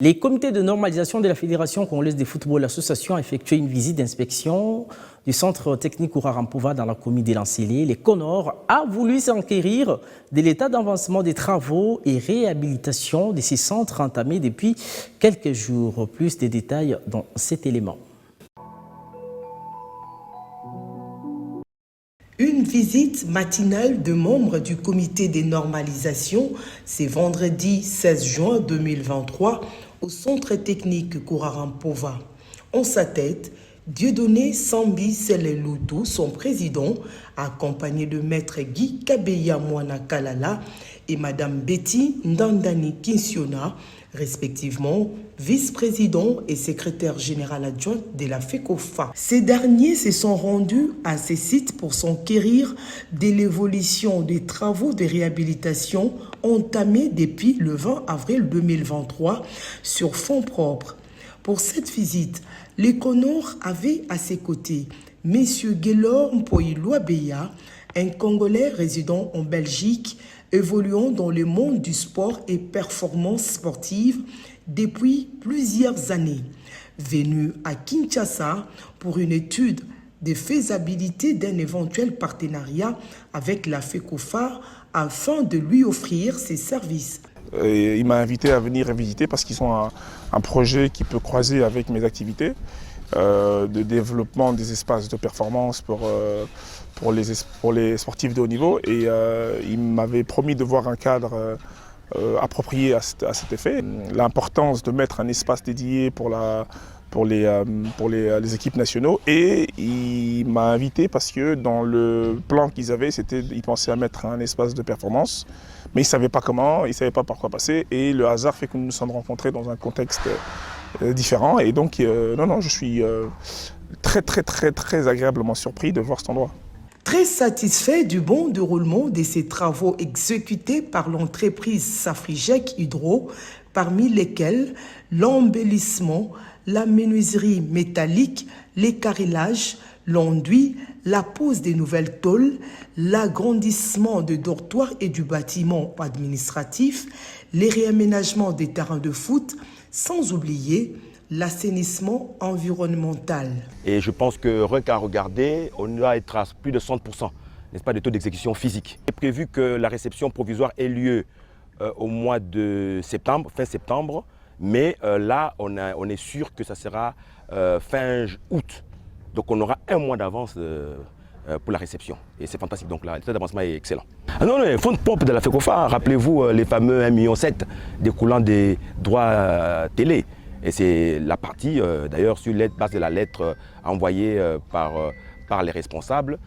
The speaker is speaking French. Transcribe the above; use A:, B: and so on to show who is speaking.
A: Les comités de normalisation de la Fédération congolaise de football association ont effectué une visite d'inspection du centre technique Kourarampova dans la commune de Lancélé. Le CONOR a voulu s'enquérir de l'état d'avancement des travaux et réhabilitation de ces centres entamés depuis quelques jours. Plus de détails dans cet élément.
B: Une visite matinale de membres du comité des normalisations, c'est vendredi 16 juin 2023 au centre technique Kourarampova. En sa tête, Dieudonné Sambi Seleloutou, son président, accompagné de maître Guy Kabeya Mwana Kalala et madame Betty Ndandani Kinsiona, respectivement vice-président et secrétaire général adjoint de la FECOFA. Ces derniers se sont rendus à ces sites pour s'enquérir de l'évolution des travaux de réhabilitation entamés depuis le 20 avril 2023 sur fonds propres. Pour cette visite, le CONOR avait à ses côtés M. Guélor Mpoïlouabeya, un Congolais résident en Belgique, évoluant dans le monde du sport et performance sportive depuis plusieurs années, venu à Kinshasa pour une étude de faisabilité d'un éventuel partenariat avec la FECOFA afin de lui offrir ses services.
C: Il m'a invité à venir visiter parce qu'ils ont un projet qui peut croiser avec mes activités de développement des espaces de performance pour les sportifs de haut niveau. Et il m'avait promis de voir un cadre approprié à cet effet. L'importance de mettre un espace dédié pour les équipes nationaux, et il m'a invité parce que dans le plan qu'ils avaient, ils pensaient à mettre un espace de performance, mais ils ne savaient pas comment, ils ne savaient pas par quoi passer, et le hasard fait que nous nous sommes rencontrés dans un contexte différent, et donc je suis très agréablement surpris de voir cet endroit.
B: Très satisfait du bon déroulement de ces travaux exécutés par l'entreprise Safrigec Hydro, parmi lesquels l'embellissement, la menuiserie métallique, les carrilages, l'enduit, la pose des nouvelles tôles, l'agrandissement de dortoirs et du bâtiment administratif, les réaménagements des terrains de foot, sans oublier l'assainissement environnemental.
D: Et je pense que rien qu'à regarder, on doit être à plus de 100%, n'est-ce pas, de taux d'exécution physique. Il est prévu que la réception provisoire ait lieu au mois de septembre, fin septembre, mais là, on est sûr que ça sera fin août. Donc on aura un mois d'avance pour la réception. Et c'est fantastique, donc l'état d'avancement est excellent. Ah non, les fonds propres de la FECOFA, rappelez-vous les fameux 1,7 million découlant des droits télé. Et c'est la partie, d'ailleurs, sur base de la lettre envoyée par les responsables.